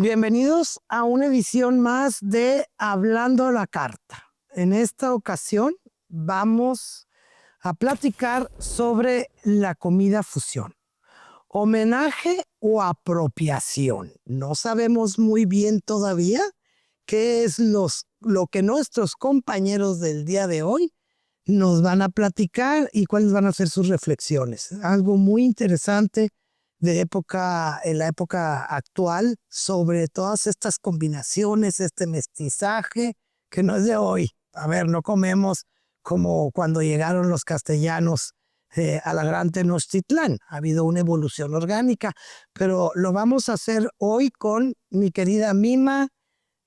Bienvenidos a una edición más de Hablando a la Carta. En esta ocasión vamos a platicar sobre la comida fusión. Homenaje o apropiación. No sabemos muy bien todavía qué es lo que nuestros compañeros del día de hoy nos van a platicar y cuáles van a ser sus reflexiones. Algo muy interesante en la época actual sobre todas estas combinaciones, este mestizaje que no es de hoy. A ver, no comemos como cuando llegaron los castellanos a la Gran Tenochtitlán. Ha habido una evolución orgánica, pero lo vamos a hacer hoy con mi querida Mima,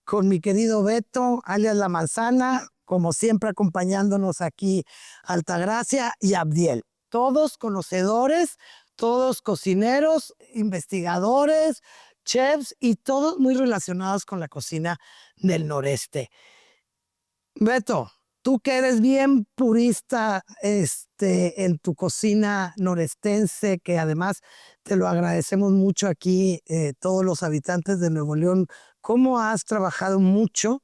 con mi querido Beto, alias La Manzana, como siempre acompañándonos aquí Altagracia y Abdiel. Todos conocedores, todos cocineros, investigadores, chefs y todos muy relacionados con la cocina del noreste. Beto, tú que eres bien purista en tu cocina norestense, que además te lo agradecemos mucho aquí, todos los habitantes de Nuevo León, cómo has trabajado mucho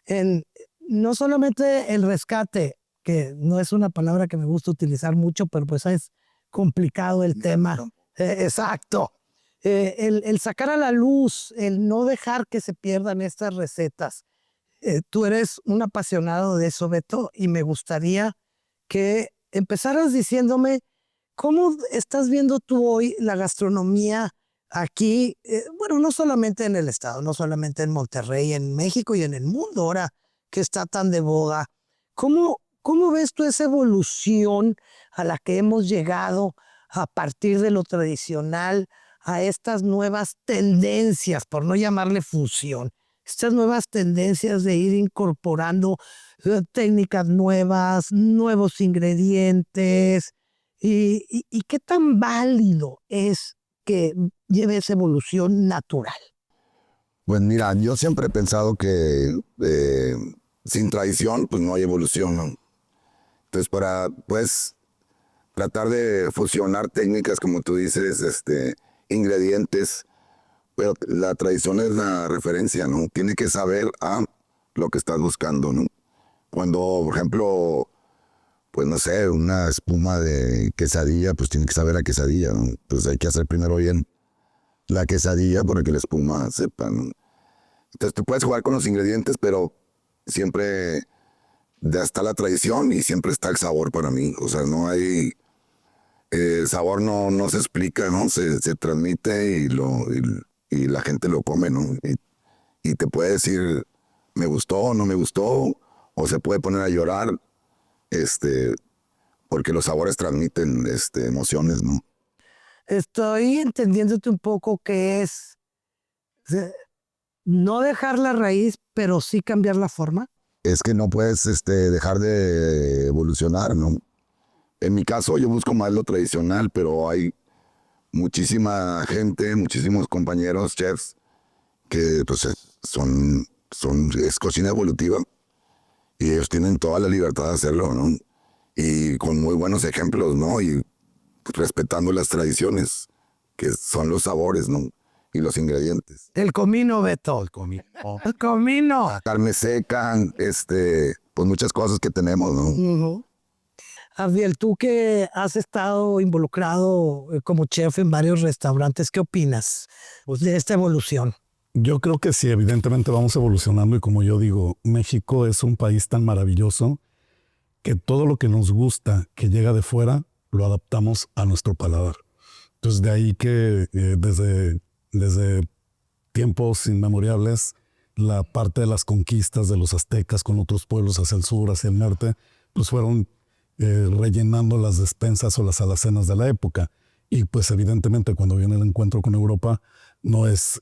en no solamente el rescate, que no es una palabra que me gusta utilizar mucho, pero pues es complicado el tema. Exacto. El sacar a la luz, el no dejar que se pierdan estas recetas. Tú eres un apasionado de eso, Beto, y me gustaría que empezaras diciéndome cómo estás viendo tú hoy la gastronomía aquí, bueno, no solamente en el estado, no solamente en Monterrey, en México y en el mundo ahora que está tan de boga. ¿Cómo ves tú esa evolución a la que hemos llegado a partir de lo tradicional a estas nuevas tendencias, por no llamarle fusión? Estas nuevas tendencias de ir incorporando técnicas nuevas, nuevos ingredientes, y qué tan válido es que lleve esa evolución natural. Pues mira, yo siempre he pensado que sin tradición, pues no hay evolución, ¿no? Entonces, para, pues, tratar de fusionar técnicas, como tú dices, ingredientes, pero la tradición es la referencia, ¿no? Tiene que saber a lo que estás buscando, ¿no? Cuando, por ejemplo, pues no sé, una espuma de quesadilla, pues tiene que saber a quesadilla, ¿no? Entonces hay que hacer primero bien la quesadilla para que la espuma sepa, ¿no? Entonces tú puedes jugar con los ingredientes, pero siempre ya está la tradición y siempre está el sabor para mí. O sea, no hay... el sabor no se explica, ¿no? Se transmite y la gente lo come, ¿no? Y te puede decir, me gustó, no me gustó, o se puede poner a llorar, porque los sabores transmiten emociones, ¿no? Estoy entendiéndote un poco que es no dejar la raíz, pero sí cambiar la forma. Es que no puedes dejar de evolucionar, ¿no? En mi caso yo busco más lo tradicional, pero hay muchísima gente, muchísimos compañeros chefs que pues es cocina evolutiva y ellos tienen toda la libertad de hacerlo, ¿no? Y con muy buenos ejemplos, ¿no? Y respetando las tradiciones, que son los sabores, ¿no? Y los ingredientes. El comino, Beto. El comino. El comino. Carne seca, pues muchas cosas que tenemos, ¿no? Uh-huh. Abdiel, tú que has estado involucrado como chef en varios restaurantes, ¿qué opinas pues, de esta evolución? Yo creo que sí, evidentemente vamos evolucionando y como yo digo, México es un país tan maravilloso que todo lo que nos gusta que llega de fuera lo adaptamos a nuestro paladar. Entonces de ahí que desde tiempos inmemoriales la parte de las conquistas de los aztecas con otros pueblos hacia el sur, hacia el norte, pues fueron rellenando las despensas o las alacenas de la época. Y pues evidentemente cuando viene el encuentro con Europa no está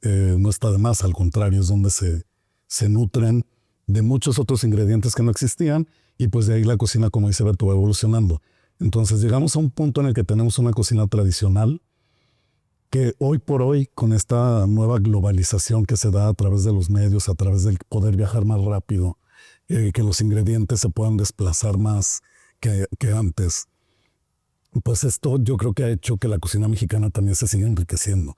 de más, al contrario, es donde se nutren de muchos otros ingredientes que no existían y pues de ahí la cocina, como dice Beto, va evolucionando. Entonces llegamos a un punto en el que tenemos una cocina tradicional que hoy por hoy, con esta nueva globalización que se da a través de los medios, a través del poder viajar más rápido, que los ingredientes se puedan desplazar más que antes, pues esto yo creo que ha hecho que la cocina mexicana también se siga enriqueciendo.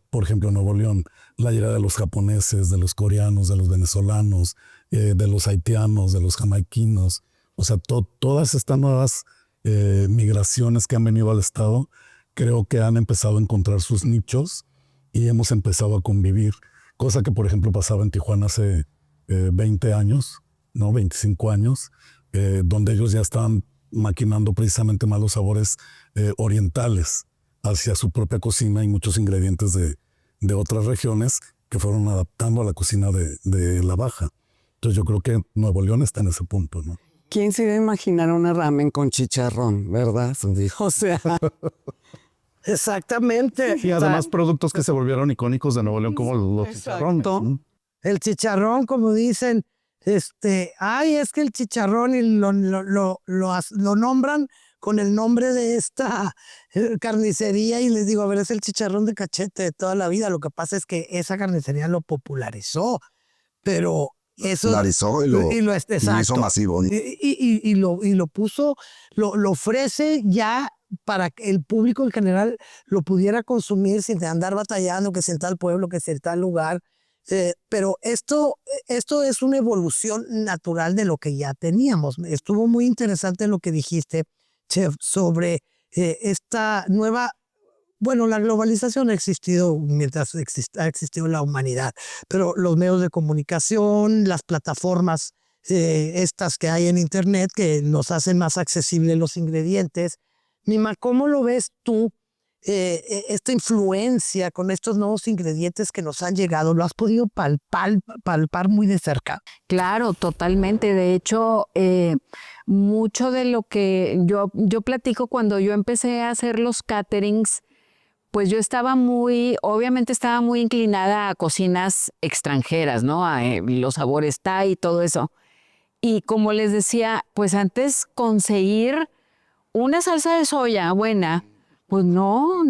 Por ejemplo, en Nuevo León, la llegada de los japoneses, de los coreanos, de los venezolanos, de los haitianos, de los jamaiquinos, o sea, todas estas nuevas migraciones que han venido al estado, creo que han empezado a encontrar sus nichos y hemos empezado a convivir, cosa que por ejemplo pasaba en Tijuana hace 20 años, ¿no? 25 años, donde ellos ya estaban maquinando precisamente más los sabores orientales hacia su propia cocina y muchos ingredientes de otras regiones que fueron adaptando a la cocina de la Baja. Entonces yo creo que Nuevo León está en ese punto, ¿no? ¿Quién se iba a imaginar una ramen con chicharrón, verdad? O sea, exactamente. Y además productos que se volvieron icónicos de Nuevo León como los chicharrones, ¿no? El chicharrón, como dicen, ay, es que el chicharrón y lo nombran con el nombre de esta carnicería y les digo, a ver, es el chicharrón de cachete de toda la vida. Lo que pasa es que esa carnicería lo popularizó, pero eso... Popularizó y lo hizo masivo. Y lo puso, lo ofrece ya para que el público en general lo pudiera consumir sin andar batallando, que si en tal pueblo, que si en tal lugar. Pero esto es una evolución natural de lo que ya teníamos. Estuvo muy interesante lo que dijiste, Chef, sobre esta nueva... Bueno, la globalización ha existido mientras ha existido la humanidad, pero los medios de comunicación, las plataformas estas que hay en Internet que nos hacen más accesibles los ingredientes. Mima, ¿cómo lo ves tú? Esta influencia con estos nuevos ingredientes que nos han llegado, ¿lo has podido palpar muy de cerca? Claro, totalmente. De hecho, mucho de lo que yo platico cuando yo empecé a hacer los caterings, pues yo obviamente estaba muy inclinada a cocinas extranjeras, ¿no? A los sabores Thai y todo eso. Y como les decía, pues antes conseguir una salsa de soya buena, pues no,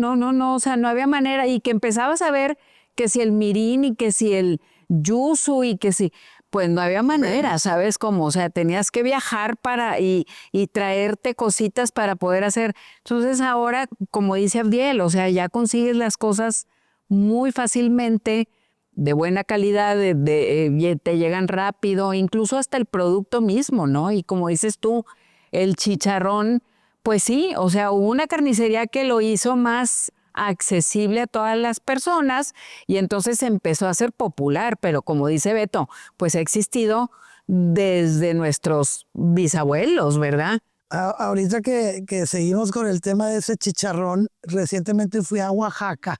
o sea, no había manera. Y que empezabas a ver que si el mirin y que si el yuzu y que si, pues no había manera, ¿sabes cómo? O sea, tenías que viajar y traerte cositas para poder hacer. Entonces ahora, como dice Abdiel, o sea, ya consigues las cosas muy fácilmente, de buena calidad, te llegan rápido, incluso hasta el producto mismo, ¿no? Y como dices tú, el chicharrón, pues sí, o sea, hubo una carnicería que lo hizo más accesible a todas las personas y entonces empezó a ser popular, pero como dice Beto, pues ha existido desde nuestros bisabuelos, ¿verdad? Ahorita que seguimos con el tema de ese chicharrón, recientemente fui a Oaxaca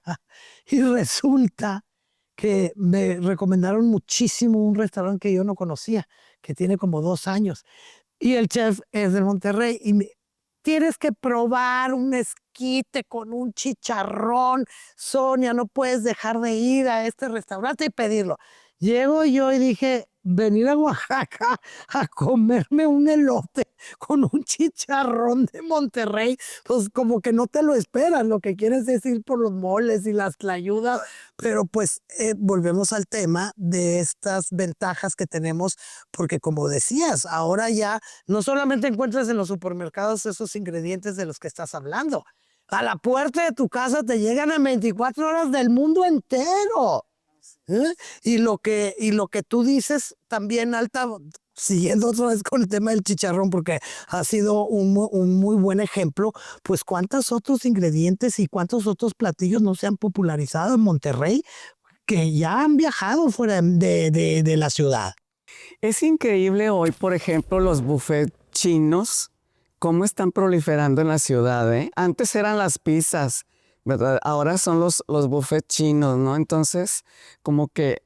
y resulta que me recomendaron muchísimo un restaurante que yo no conocía, que tiene como 2 años. Y el chef es de Monterrey y tienes que probar un esquite con un chicharrón. Sonia, no puedes dejar de ir a este restaurante y pedirlo. Llego yo y dije, venir a Oaxaca a comerme un elote con un chicharrón de Monterrey, pues como que no te lo esperan, lo que quieres decir por los moles y las tlayudas, pero pues volvemos al tema de estas ventajas que tenemos, porque como decías, ahora ya no solamente encuentras en los supermercados esos ingredientes de los que estás hablando, a la puerta de tu casa te llegan en 24 horas del mundo entero. Y lo que tú dices también, Alta, siguiendo otra vez con el tema del chicharrón, porque ha sido un muy buen ejemplo, pues cuántos otros ingredientes y cuántos otros platillos no se han popularizado en Monterrey que ya han viajado fuera de la ciudad. es increíble hoy, por ejemplo, los buffets chinos, cómo están proliferando en la ciudad, ¿eh? Antes eran las pizzas, ¿verdad? Ahora son los buffets chinos, ¿no? Entonces, como que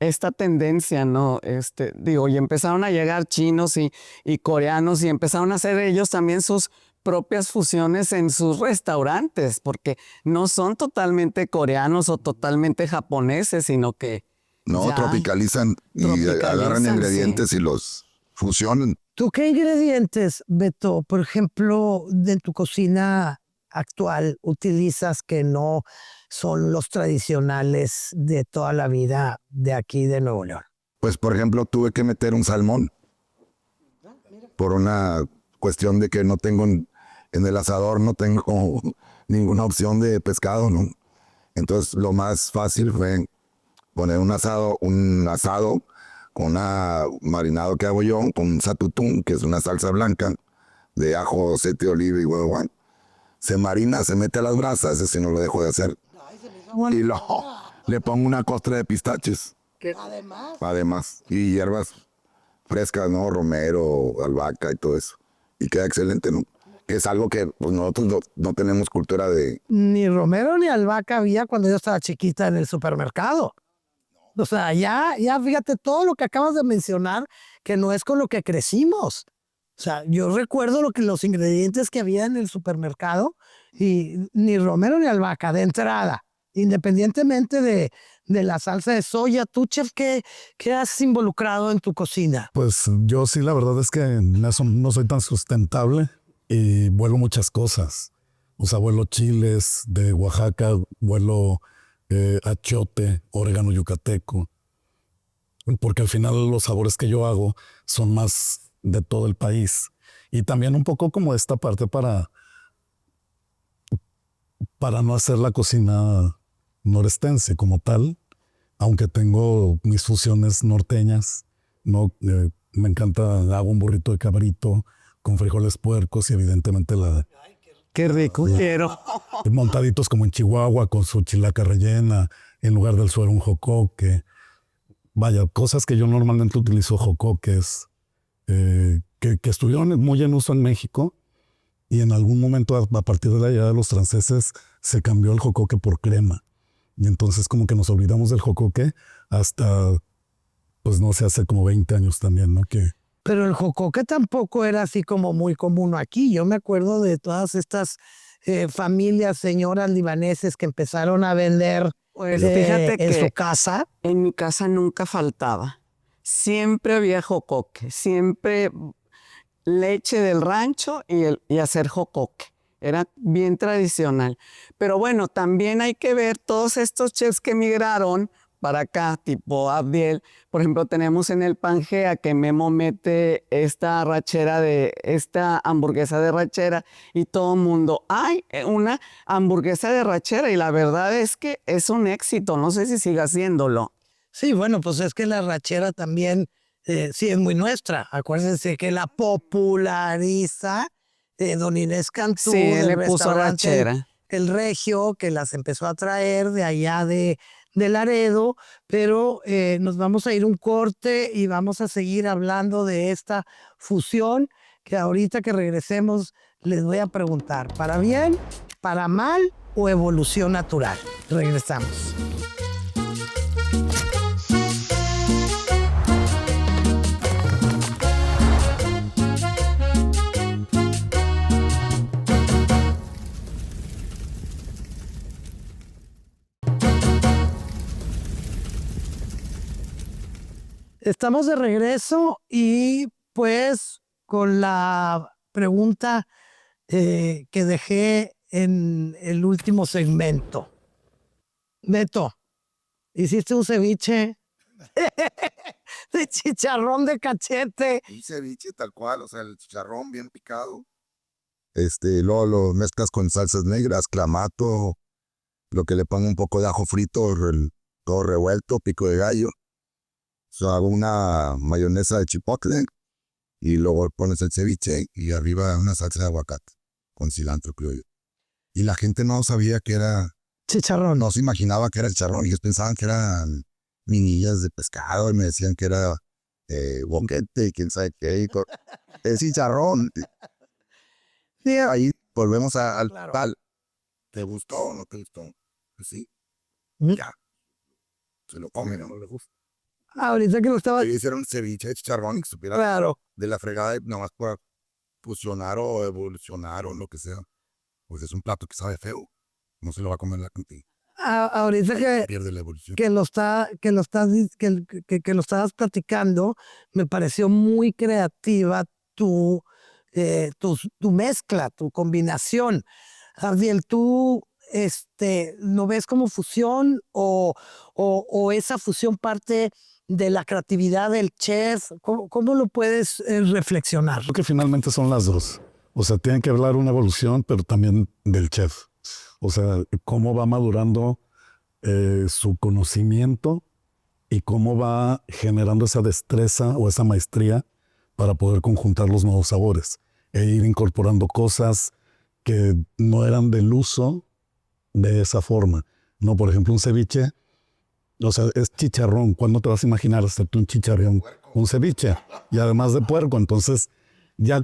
esta tendencia, ¿no? Y empezaron a llegar chinos y coreanos y empezaron a hacer ellos también sus propias fusiones en sus restaurantes, porque no son totalmente coreanos o totalmente japoneses, sino que No, tropicalizan y agarran ingredientes y los fusionan. ¿Tú qué ingredientes, Beto, por ejemplo, de tu cocina actual utilizas que no son los tradicionales de toda la vida de aquí de Nuevo León? Pues, por ejemplo, tuve que meter un salmón por una cuestión de que no tengo en el asador no tengo ninguna opción de pescado, ¿no? Entonces lo más fácil fue poner un asado con un marinado que hago yo, con un satutún, que es una salsa blanca de ajo, aceite de oliva y huevo. Se marina, se mete a las brasas, ese sí no lo dejo de hacer. Y le pongo una costra de pistaches. Además. Y hierbas frescas, ¿no? Romero, albahaca y todo eso. Y queda excelente, ¿no? Es algo que pues, nosotros no tenemos cultura de... Ni romero ni albahaca había cuando yo estaba chiquita en el supermercado. O sea, ya fíjate todo lo que acabas de mencionar, que no es con lo que crecimos. O sea, yo recuerdo los ingredientes que había en el supermercado y ni romero ni albahaca de entrada, independientemente de la salsa de soya. ¿Tú, chef, qué has involucrado en tu cocina? Pues yo sí, la verdad es que en eso no soy tan sustentable y vuelo muchas cosas. O sea, vuelo chiles de Oaxaca, vuelo achiote, orégano yucateco, porque al final los sabores que yo hago son más de todo el país. Y también un poco como esta parte para no hacer la cocina norestense como tal, aunque tengo mis fusiones norteñas, ¿no? Me encanta, hago un burrito de cabrito con frijoles puercos y evidentemente Qué rico quiero. montaditos como en Chihuahua con su chilaca rellena, en lugar del suero un jocoque. Vaya, cosas que yo normalmente utilizo, jocoques, que estuvieron muy en uso en México y en algún momento a partir de la llegada de los franceses se cambió el jocoque por crema. Y entonces como que nos olvidamos del jocoque hasta, pues no sé, hace como 20 años también, ¿no? Pero el jocoque tampoco era así como muy común aquí. Yo me acuerdo de todas estas familias, señoras libaneses que empezaron a vender Pues fíjate en que su casa. en mi casa nunca faltaba. Siempre había jocoque, siempre leche del rancho y hacer jocoque. Era bien tradicional. Pero bueno, también hay que ver todos estos chefs que emigraron para acá, tipo Abdiel. Por ejemplo, tenemos en el Pangea que Memo mete esta hamburguesa de rachera y todo el mundo, ¡ay! Una hamburguesa de rachera. Y la verdad es que es un éxito. No sé si siga haciéndolo. Sí, bueno, pues es que la rachera también sí es muy nuestra. Acuérdense que la populariza don Inés Cantú, Sí, él del le puso restaurante rachera. El Regio, que las empezó a traer de allá de Laredo, pero nos vamos a ir un corte y vamos a seguir hablando de esta fusión que ahorita que regresemos les voy a preguntar, ¿para bien, para mal o evolución natural? Regresamos. Estamos de regreso y pues con la pregunta que dejé en el último segmento. Beto, hiciste un ceviche de chicharrón de cachete. Un ceviche tal cual, o sea, el chicharrón bien picado. Luego lo mezclas con salsas negras, clamato, lo que le pongo un poco de ajo frito, todo revuelto, pico de gallo. Hago una mayonesa de chipotle y luego pones el ceviche y arriba una salsa de aguacate con cilantro criollo. Y la gente no sabía que era Chicharrón. no se imaginaba que era chicharrón. Ellos pensaban que eran minillas de pescado y me decían que era boquete y quién sabe qué. Es chicharrón. Y ahí volvemos al Claro. tal. ¿Te gustó o no te gustó? Pues sí, Mm. ya. Se lo comen, no le gusta. Ahorita que lo estaba... Debí ser un ceviche de chicharrón y que supiera Claro. de la fregada nomás para fusionar o evolucionar o lo que sea. Pues es un plato que sabe feo. No se lo va a comer la cantina. Ahorita Pierde la evolución. que lo estabas platicando, me pareció muy creativa tu mezcla, tu combinación. Abdiel, ¿tú lo ves como fusión o esa fusión parte de la creatividad del chef? ¿Cómo lo puedes reflexionar? Creo que finalmente son las dos. O sea, tiene que hablar una evolución, pero también del chef. O sea, cómo va madurando su conocimiento y cómo va generando esa destreza o esa maestría para poder conjuntar los nuevos sabores e ir incorporando cosas que no eran del uso de esa forma. No, por ejemplo, un ceviche, o sea, es chicharrón. ¿Cuándo te vas a imaginar hacerte un chicharrón? Un ceviche. Y además de puerco. Entonces, ya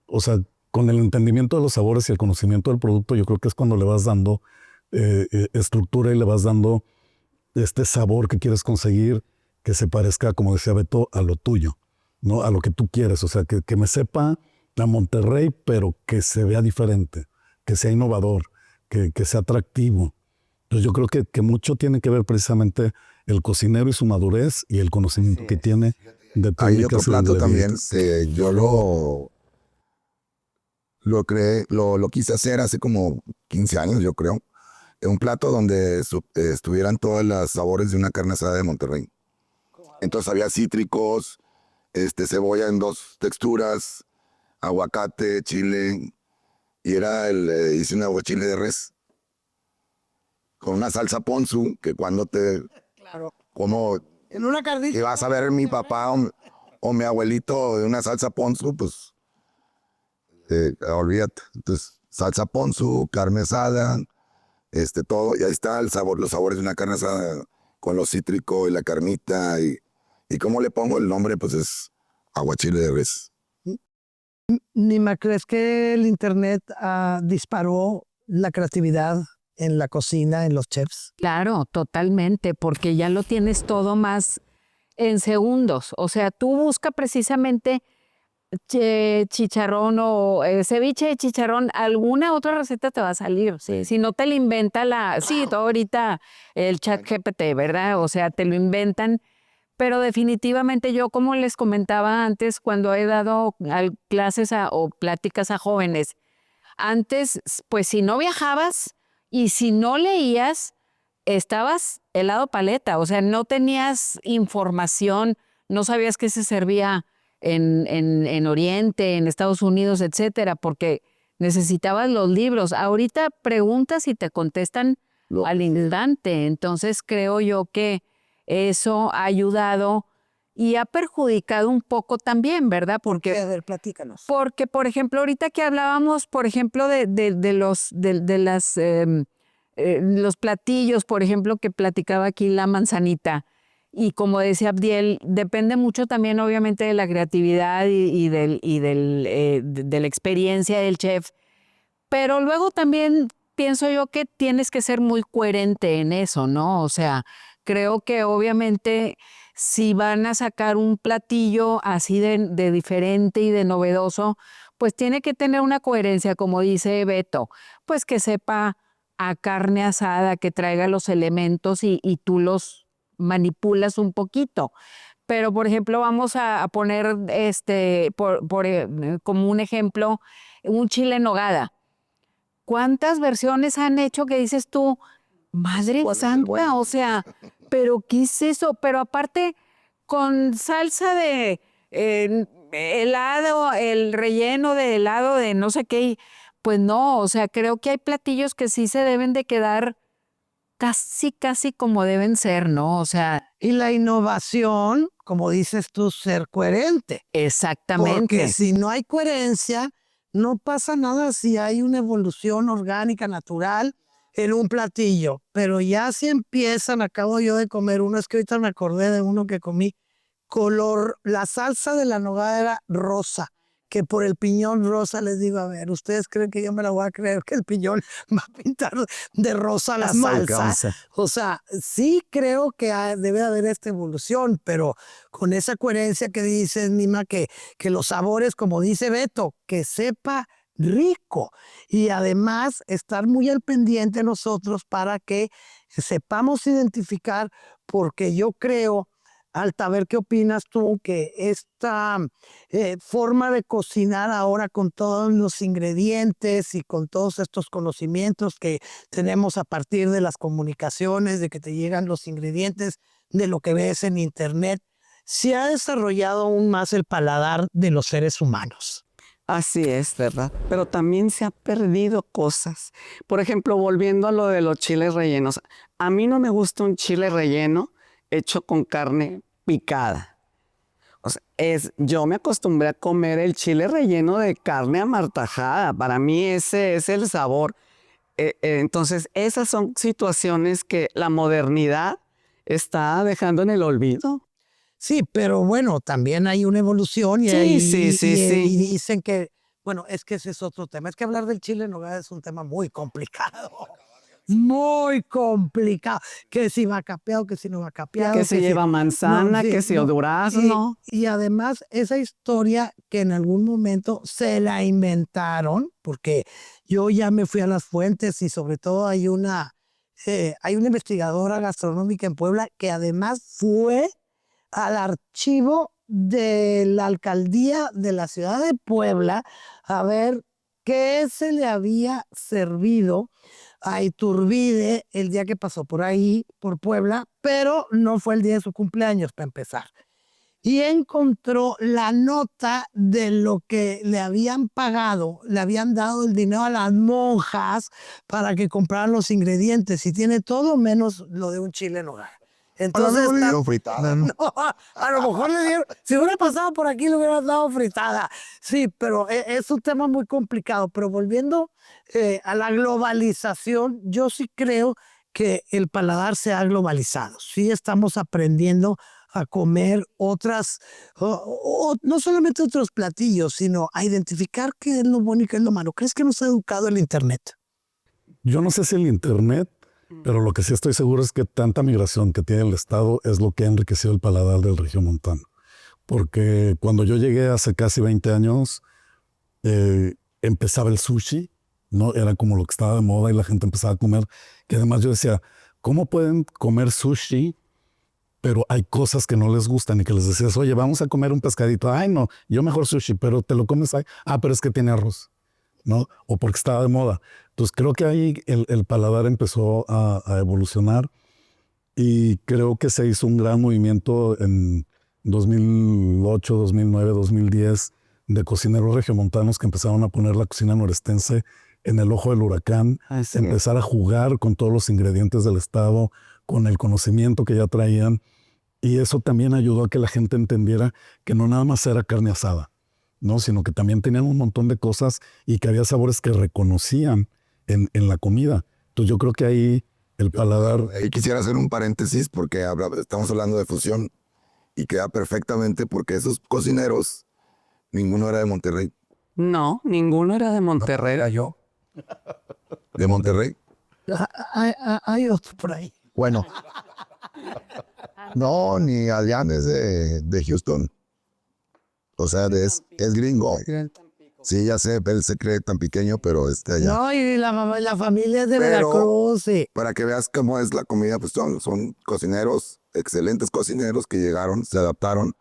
o sea, con el entendimiento de los sabores y el conocimiento del producto, yo creo que es cuando le vas dando estructura y le vas dando este sabor que quieres conseguir, que se parezca, como decía Beto, a lo tuyo, ¿no? A lo que tú quieres. O sea, que me sepa a Monterrey, pero que se vea diferente, que sea innovador, que sea atractivo. Entonces yo creo que mucho tiene que ver precisamente el cocinero y su madurez y el conocimiento que tiene de Hay otro técnicas y de plato también ingredientes. que yo lo creé, lo quise hacer hace como 15 años, yo creo. Un plato donde estuvieran todos los sabores de una carne asada de Monterrey. Entonces había cítricos, cebolla en 2 texturas, aguacate, chile, y hice un aguachile de res con una salsa ponzu, que cuando como En una carnita. que vas a ver mi papá o mi abuelito de una salsa ponzu, pues olvídate. Entonces, salsa ponzu, carne asada, todo, y ahí está el sabor, los sabores de una carne asada con lo cítrico y la carnita, y cómo le pongo el nombre, pues es aguachile de res. Nima, ¿crees que el internet disparó la creatividad en la cocina, en los chefs? Claro, totalmente, porque ya lo tienes todo más en segundos. O sea, tú busca precisamente chicharrón o ceviche de chicharrón, alguna otra receta te va a salir. ¿sí? Si no te la inventa sí, todo ahorita el chat GPT, ¿verdad? O sea, te lo inventan. Pero definitivamente yo, como les comentaba antes, cuando he dado clases o pláticas a jóvenes, antes, pues si no viajabas y si no leías, estabas helado paleta, o sea, no tenías información, no sabías qué se servía en Oriente, en Estados Unidos, etcétera, porque necesitabas los libros. Ahorita preguntas y te contestan al instante. Entonces creo yo que eso ha ayudado y ha perjudicado un poco también, ¿verdad? Porque A ver, platícanos. porque, por ejemplo, ahorita que hablábamos, por ejemplo, los platillos, por ejemplo, que platicaba aquí la manzanita. Y como decía Abdiel, depende mucho también, obviamente, de la creatividad de la experiencia del chef. Pero luego también pienso yo que tienes que ser muy coherente en eso, ¿no? O sea, creo que obviamente si van a sacar un platillo así de diferente y de novedoso, pues tiene que tener una coherencia, como dice Beto, pues que sepa a carne asada, que traiga los elementos y tú los manipulas un poquito. Pero, por ejemplo, vamos a poner como un ejemplo, un chile en nogada. ¿Cuántas versiones han hecho que dices tú, madre santa, o sea, pero qué es eso? Pero aparte, con salsa de helado, el relleno de helado de no sé qué, pues no, o sea, creo que hay platillos que sí se deben de quedar casi, casi como deben ser, ¿no? O sea, Y la innovación, como dices tú, ser coherente. exactamente. Porque si no hay coherencia, no pasa nada si hay una evolución orgánica, natural en un platillo. Pero ya si empiezan, acabo yo de comer uno, es que ahorita me acordé de uno que comí, la salsa de la nogada era rosa, que por el piñón rosa les digo, a ver, ¿ustedes creen que yo me la voy a creer que el piñón va a pintar de rosa la salsa? O sea, sí creo que debe haber esta evolución, pero con esa coherencia que dices, Nima, que los sabores, como dice Beto, que sepa rico y además estar muy al pendiente nosotros para que sepamos identificar, porque yo creo, Alta, a ver qué opinas tú, que esta forma de cocinar ahora con todos los ingredientes y con todos estos conocimientos que tenemos a partir de las comunicaciones, de que te llegan los ingredientes, de lo que ves en internet, se ha desarrollado aún más el paladar de los seres humanos. Así es, ¿verdad? Pero también se ha perdido cosas. Por ejemplo, volviendo a lo de los chiles rellenos. A mí no me gusta un chile relleno hecho con carne picada. O sea, yo me acostumbré a comer el chile relleno de carne amartajada. Para mí ese es el sabor. Entonces, esas son situaciones que la modernidad está dejando en el olvido. Sí, pero bueno, también hay una evolución y dicen que, bueno, es que ese es otro tema. Es que hablar del chile en nogada es un tema muy complicado. Muy complicado. Que si va capeado, que si no va capeado. Que se lleva manzana, que si o durazno. Y además, esa historia que en algún momento se la inventaron, porque yo ya me fui a las fuentes y sobre todo hay una investigadora gastronómica en Puebla que además fue al archivo de la alcaldía de la ciudad de Puebla a ver qué se le había servido a Iturbide el día que pasó por ahí, por Puebla, pero no fue el día de su cumpleaños, para empezar. Y encontró la nota de lo que le habían pagado, le habían dado el dinero a las monjas para que compraran los ingredientes, y tiene todo menos lo de un chile en nogada. Entonces, le dieron fritada, ¿no? no, a lo mejor le dieron, si hubiera pasado por aquí le hubieran dado fritada. Sí, pero es un tema muy complicado. Pero volviendo a la globalización, yo sí creo que el paladar se ha globalizado. Sí estamos aprendiendo a comer no solamente otros platillos, sino a identificar qué es lo bueno y qué es lo malo. ¿Crees que nos ha educado el Internet? Yo no sé si el Internet, pero lo que sí estoy seguro es que tanta migración que tiene el Estado es lo que ha enriquecido el paladar del regiomontano. Porque cuando yo llegué hace casi 20 años, empezaba el sushi, ¿no? Era como lo que estaba de moda y la gente empezaba a comer. Que además yo decía, ¿cómo pueden comer sushi? Pero hay cosas que no les gustan y que les decías, oye, vamos a comer un pescadito. Ay, no, yo mejor sushi, pero te lo comes ahí. Ah, pero es que tiene arroz, ¿no? O porque estaba de moda. Entonces creo que ahí el paladar empezó a evolucionar y creo que se hizo un gran movimiento en 2008, 2009, 2010 de cocineros regiomontanos que empezaron a poner la cocina norestense en el ojo del huracán, empezar a jugar con todos los ingredientes del estado, con el conocimiento que ya traían, y eso también ayudó a que la gente entendiera que no nada más era carne asada, ¿no? Sino que también tenían un montón de cosas y que había sabores que reconocían en la comida. Entonces yo creo que ahí el paladar... Ahí quisiera hacer un paréntesis porque estamos hablando de fusión y queda perfectamente porque esos cocineros, ninguno era de Monterrey. No, ninguno era de Monterrey. Era yo. ¿De Monterrey? Hay otro por ahí. Bueno. No, ni Adrián es de Houston. O sea, es gringo. Sí, ya sé, él se cree tan pequeño, pero allá. No, y la familia es de Veracruz. Sí. Para que veas cómo es la comida, pues son cocineros, excelentes cocineros que llegaron, se adaptaron,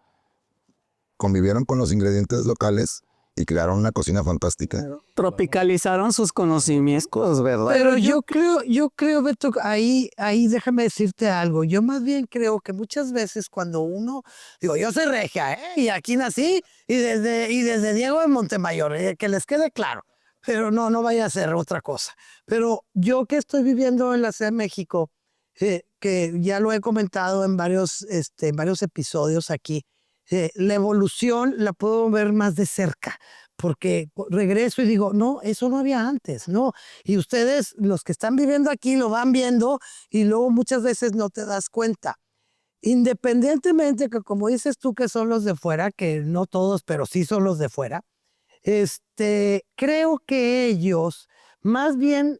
convivieron con los ingredientes locales y crearon una cocina fantástica. Tropicalizaron sus conocimientos, ¿verdad? Pero yo creo, Beto, ahí déjame decirte algo. Yo más bien creo que muchas veces cuando uno, digo, yo soy regia, y aquí nací, y desde Diego de Montemayor, que les quede claro, pero no vaya a ser otra cosa. Pero yo que estoy viviendo en la Ciudad de México, que ya lo he comentado en varios episodios aquí, la evolución la puedo ver más de cerca, porque regreso y digo, no, eso no había antes, ¿no? Y ustedes, los que están viviendo aquí, lo van viendo y luego muchas veces no te das cuenta. Independientemente que, como dices tú, que son los de fuera, que no todos, pero sí son los de fuera, creo que ellos más bien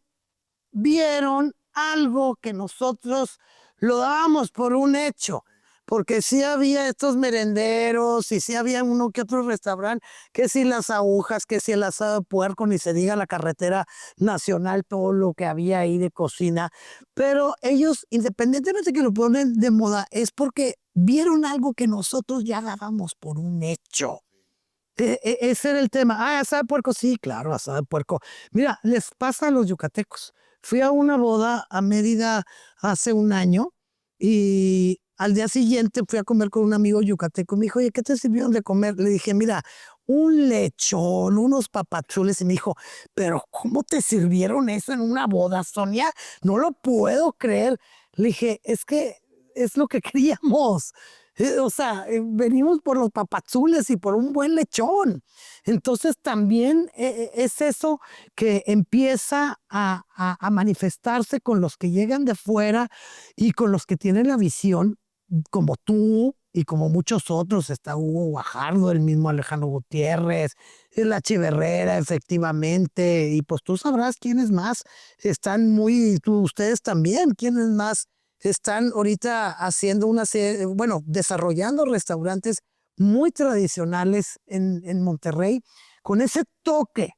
vieron algo que nosotros lo dábamos por un hecho. Porque sí había estos merenderos y sí había uno que otro restaurante, que sí las agujas, que sí el asado de puerco, ni se diga la carretera nacional, todo lo que había ahí de cocina. Pero ellos, independientemente de que lo ponen de moda, es porque vieron algo que nosotros ya dábamos por un hecho. Ese era el tema. Ah, asado de puerco, sí, claro, asado de puerco. Mira, les pasa a los yucatecos. Fui a una boda a Mérida hace un año y al día siguiente fui a comer con un amigo yucateco. Me dijo, oye, ¿qué te sirvieron de comer? Le dije, mira, un lechón, unos papazules. Y me dijo, pero ¿cómo te sirvieron eso en una boda, Sonia? No lo puedo creer. Le dije, es que es lo que queríamos. O sea, venimos por los papazules y por un buen lechón. Entonces también es eso que empieza a manifestarse con los que llegan de fuera y con los que tienen la visión, como tú y como muchos otros. Está Hugo Guajardo, el mismo Alejandro Gutiérrez, la Chiverrera, efectivamente. Y pues tú sabrás quiénes más están ustedes también, quiénes más están ahorita haciendo bueno, desarrollando restaurantes muy tradicionales en Monterrey, con ese toque,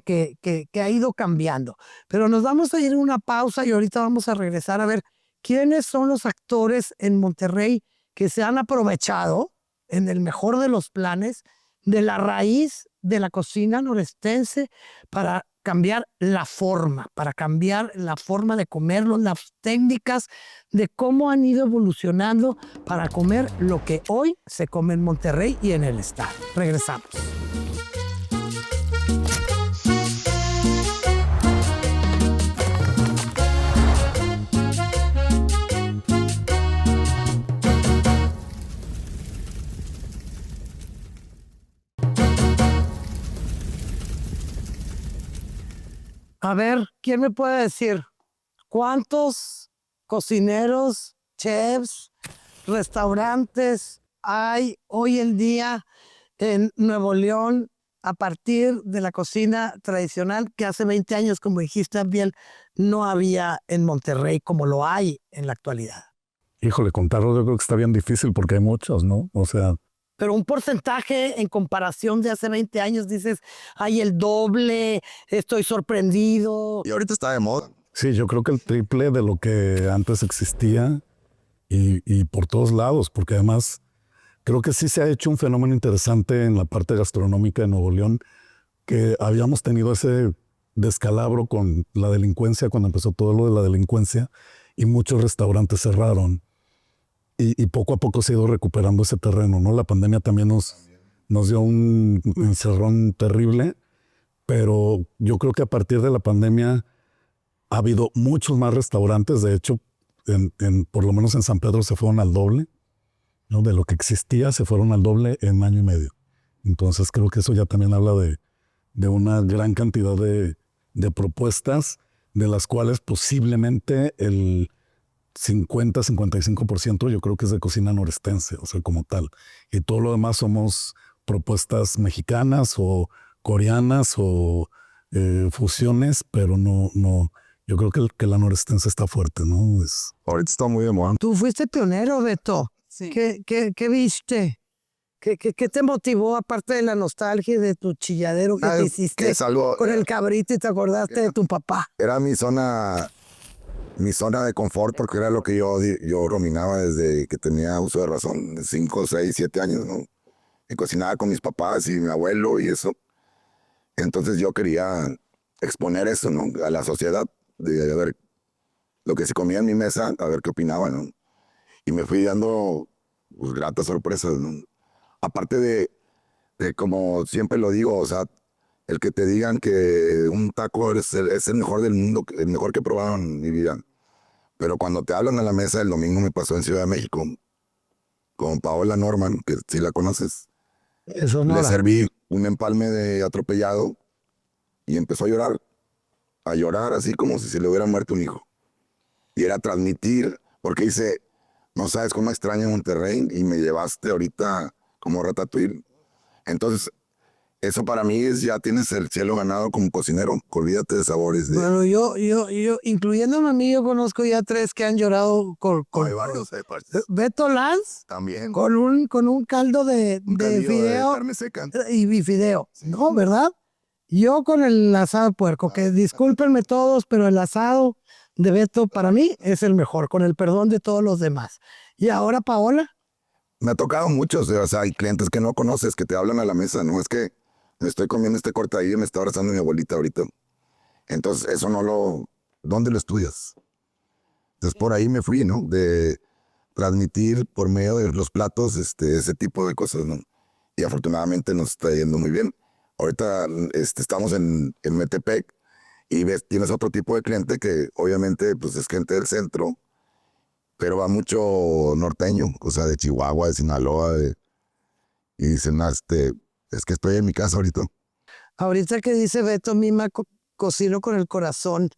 que ha ido cambiando. Pero nos vamos a ir a una pausa y ahorita vamos a regresar a ver quiénes son los actores en Monterrey que se han aprovechado, en el mejor de los planes, de la raíz de la cocina norestense para cambiar la forma, de comerlo, las técnicas de cómo han ido evolucionando para comer lo que hoy se come en Monterrey y en el estado. Regresamos. A ver, ¿quién me puede decir cuántos cocineros, chefs, restaurantes hay hoy en día en Nuevo León a partir de la cocina tradicional que hace 20 años, como dijiste también, no había en Monterrey como lo hay en la actualidad? Híjole, contarlo yo creo que está bien difícil porque hay muchos, ¿no? O sea, Pero un porcentaje en comparación de hace 20 años, dices, hay el doble, estoy sorprendido. Y ahorita está de moda. sí, yo creo que el triple de lo que antes existía y por todos lados, porque además creo que sí se ha hecho un fenómeno interesante en la parte gastronómica de Nuevo León, que habíamos tenido ese descalabro con la delincuencia cuando empezó todo lo de la delincuencia y muchos restaurantes cerraron. Y poco a poco se ha ido recuperando ese terreno, ¿no? La pandemia también nos dio un encerrón terrible, pero yo creo que a partir de la pandemia ha habido muchos más restaurantes. De hecho, por lo menos en San Pedro se fueron al doble, ¿no? De lo que existía se fueron al doble en año y medio. Entonces creo que eso ya también habla de una gran cantidad de propuestas, de las cuales posiblemente el 50-55% yo creo que es de cocina norestense, o sea, como tal. Y todo lo demás somos propuestas mexicanas o coreanas o fusiones, pero no, yo creo que la norestense está fuerte, ¿no? Ahorita está muy de moda. Tú fuiste pionero, Beto. Sí. ¿Qué viste? ¿Qué te motivó, aparte de la nostalgia y de tu chilladero que te hiciste Que es algo, con el cabrito y te acordaste de tu papá? era mi zona de confort, porque era lo que yo dominaba desde que tenía uso de razón, de 5, 6, 7 años, ¿no? Y cocinaba con mis papás y mi abuelo y eso. Entonces yo quería exponer eso, ¿no? A la sociedad, de ver lo que se comía en mi mesa, a ver qué opinaban, ¿no? Y me fui dando pues, gratas sorpresas, ¿no? Aparte de como siempre lo digo, o sea, el que te digan que un taco es el mejor del mundo, el mejor que probaron en mi vida. Pero cuando te hablan a la mesa, el domingo me pasó en Ciudad de México con Paola Norman, que si la conoces. Eso no Le era. serví un empalme de atropellado y empezó a llorar así como si se le hubiera muerto un hijo. Y era transmitir, porque dice, no sabes cómo extraño Monterrey y me llevaste ahorita como Ratatouille. Entonces, eso para mí ya tienes el cielo ganado como cocinero. Olvídate de sabores. Bueno, yo, incluyéndome a mí, yo conozco ya 3 que han llorado Hay varios, pues, Beto Lanz, también. con un caldo de caldillo fideo carne seca. y fideo, ¿no? ¿Verdad? Yo con el asado de puerco, que discúlpenme todos, pero el asado de Beto para mí es el mejor, con el perdón de todos los demás. Y ahora, Paola, Me ha tocado muchos, o sea, hay clientes que no conoces que te hablan a la mesa, ¿no? Es que me estoy comiendo este cortadillo y me está abrazando mi abuelita ahorita. Entonces, eso ¿dónde lo estudias? Entonces, por ahí me fui, ¿no? De transmitir por medio de los platos ese tipo de cosas, ¿no? y afortunadamente nos está yendo muy bien. Ahorita estamos en Metepec y tienes otro tipo de cliente que obviamente pues es gente del centro, pero va mucho norteño, o sea, de Chihuahua, de Sinaloa, y dicen, es que estoy en mi casa ahorita. Ahorita que dice Beto, Mima, cocino con el corazón.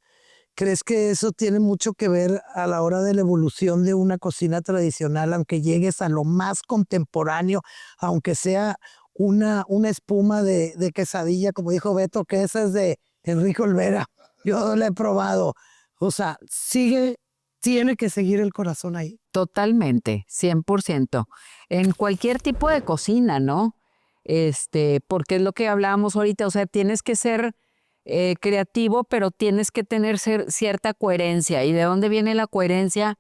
¿Crees que eso tiene mucho que ver a la hora de la evolución de una cocina tradicional, aunque llegues a lo más contemporáneo, aunque sea una espuma de quesadilla, como dijo Beto, que esa es de Enrique Olvera? Yo la he probado. O sea, tiene que seguir el corazón ahí. Totalmente, 100%. En cualquier tipo de cocina, ¿no? Porque es lo que hablábamos ahorita, o sea, tienes que ser creativo, pero tienes que tener cierta coherencia. ¿Y de dónde viene la coherencia?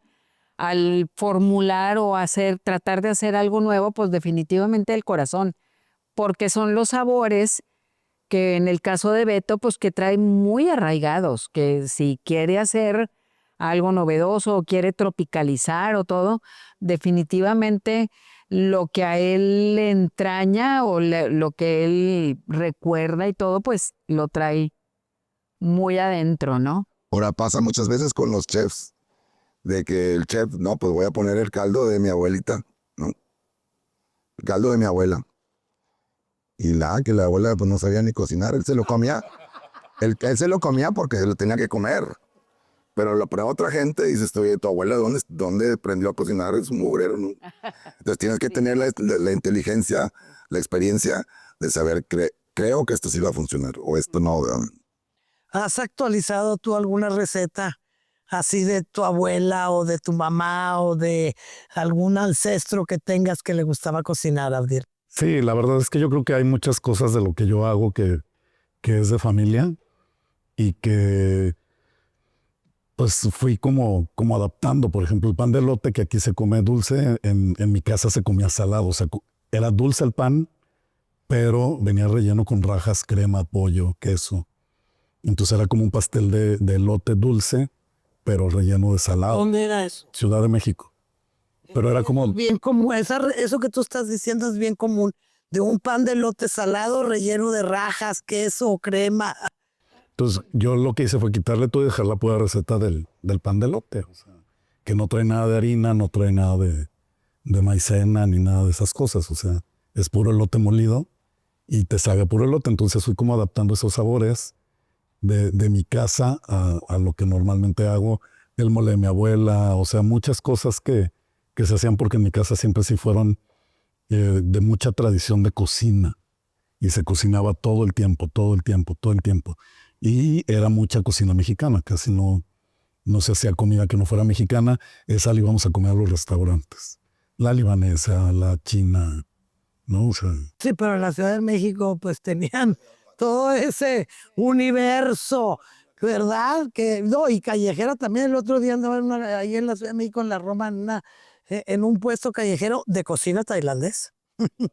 Al formular o tratar de hacer algo nuevo, pues definitivamente del corazón, porque son los sabores que en el caso de Beto, pues que trae muy arraigados, que si quiere hacer algo novedoso o quiere tropicalizar o todo, definitivamente lo que a él le entraña o lo que él recuerda y todo, pues lo trae muy adentro, ¿no? Ahora pasa muchas veces con los chefs, de que el chef, no, pues voy a poner el caldo de mi abuelita, ¿no? El caldo de mi abuela. Y que la abuela pues no sabía ni cocinar, él se lo comía. Él se lo comía porque se lo tenía que comer. Pero lo prueba otra gente y dices, oye, tu abuela, ¿dónde aprendió a cocinar? Es un mugrero, ¿no? Entonces tienes que tener la inteligencia, la experiencia de saber, creo que esto sí va a funcionar o esto no. ¿Has actualizado tú alguna receta así de tu abuela o de tu mamá o de algún ancestro que tengas que le gustaba cocinar, Abdiel? Sí, la verdad es que yo creo que hay muchas cosas de lo que yo hago que es de familia y que pues fui como adaptando. Por ejemplo, el pan de elote que aquí se come dulce, en mi casa se comía salado. O sea, era dulce el pan, pero venía relleno con rajas, crema, pollo, queso. Entonces era como un pastel de elote dulce, pero relleno de salado. ¿Dónde era eso? Ciudad de México. Pero era como... Bien común, eso que tú estás diciendo es bien común, de un pan de elote salado relleno de rajas, queso, crema. Entonces yo lo que hice fue quitarle todo y dejar la pura receta del pan de elote. O sea, que no trae nada de harina, no trae nada de maicena ni nada de esas cosas. O sea, es puro elote molido y te sabe puro elote. Entonces fui como adaptando esos sabores de mi casa a lo que normalmente hago. El mole de mi abuela, o sea, muchas cosas que se hacían porque en mi casa siempre sí fueron de mucha tradición de cocina. Y se cocinaba todo el tiempo, todo el tiempo, todo el tiempo. Y era mucha cocina mexicana, casi no se hacía comida que no fuera mexicana. Esa la íbamos a comer a los restaurantes. La libanesa, la china, ¿no? O sea, Sí, pero en la Ciudad de México pues tenían todo ese universo, ¿verdad? No, y callejero también. El otro día andaba ahí en la Ciudad de México, en la Roma, en un puesto callejero de cocina tailandesa.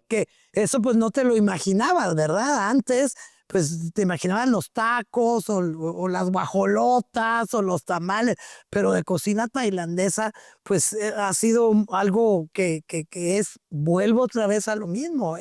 Que eso pues no te lo imaginabas, ¿verdad? Antes pues te imaginaban los tacos o las guajolotas o los tamales, pero de cocina tailandesa pues ha sido algo que vuelvo otra vez a lo mismo,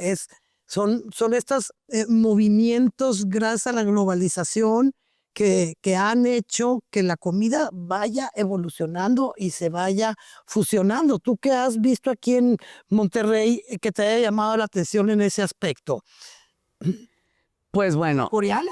son estos movimientos gracias a la globalización que han hecho que la comida vaya evolucionando y se vaya fusionando. ¿Tú qué has visto aquí en Monterrey que te haya llamado la atención en ese aspecto? Pues bueno, ¿Coreana?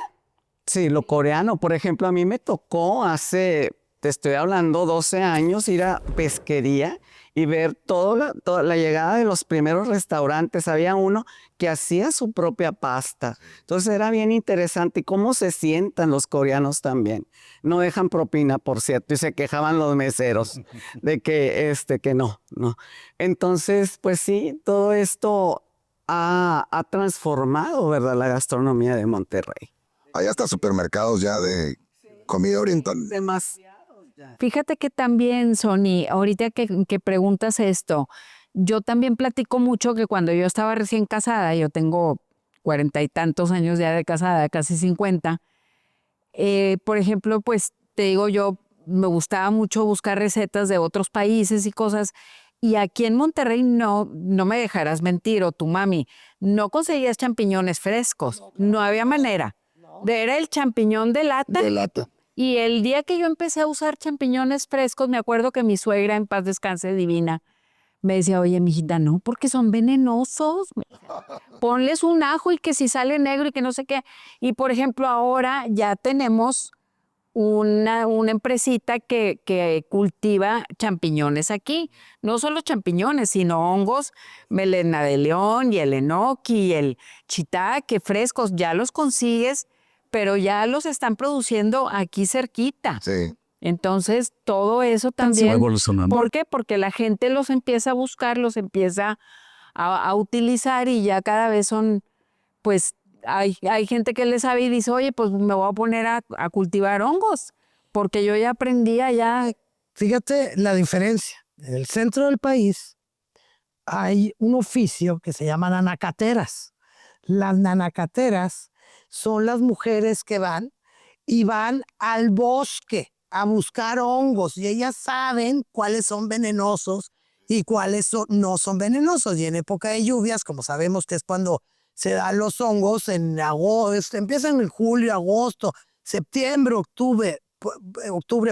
sí, lo coreano, por ejemplo, a mí me tocó hace, te estoy hablando, 12 años, ir a pesquería y ver toda la llegada de los primeros restaurantes. Había uno que hacía su propia pasta. Entonces era bien interesante. Y cómo se sientan los coreanos también. No dejan propina, por cierto, y se quejaban los meseros de que no. Entonces, pues sí, todo esto ha transformado, ¿verdad?, la gastronomía de Monterrey. Hay hasta supermercados ya de comida oriental. Demasiado. Fíjate que también, Sony, ahorita que preguntas esto, yo también platico mucho que cuando yo estaba recién casada, yo tengo 40 y tantos años ya de casada, casi 50, por ejemplo, pues te digo, yo me gustaba mucho buscar recetas de otros países y cosas, Y aquí en Monterrey no me dejarás mentir, o tu mami, no conseguías champiñones frescos. No había manera. Era el champiñón de lata. De lata. Y el día que yo empecé a usar champiñones frescos, me acuerdo que mi suegra, en paz descanse divina, me decía, oye, mijita, no, porque son venenosos. Ponles un ajo y que si sale negro y que no sé qué. Y, por ejemplo, ahora ya tenemos una empresita que cultiva champiñones aquí. No solo champiñones, sino hongos, melena de león y el enoki y el shiitake frescos. Ya los consigues, pero ya los están produciendo aquí cerquita. Sí. Entonces, todo eso Va también. evolucionando. ¿Por qué? Porque la gente los empieza a buscar, los empieza a utilizar y ya cada vez son, pues, hay gente que le sabe y dice, oye, pues me voy a poner a cultivar hongos, porque yo ya aprendí allá. Fíjate la diferencia. En el centro del país hay un oficio que se llama nanacateras. Las nanacateras son las mujeres que van al bosque a buscar hongos y ellas saben cuáles son venenosos y cuáles no son venenosos. Y en época de lluvias, como sabemos que es cuando se dan los hongos, en agosto, empiezan en julio, agosto, septiembre, octubre,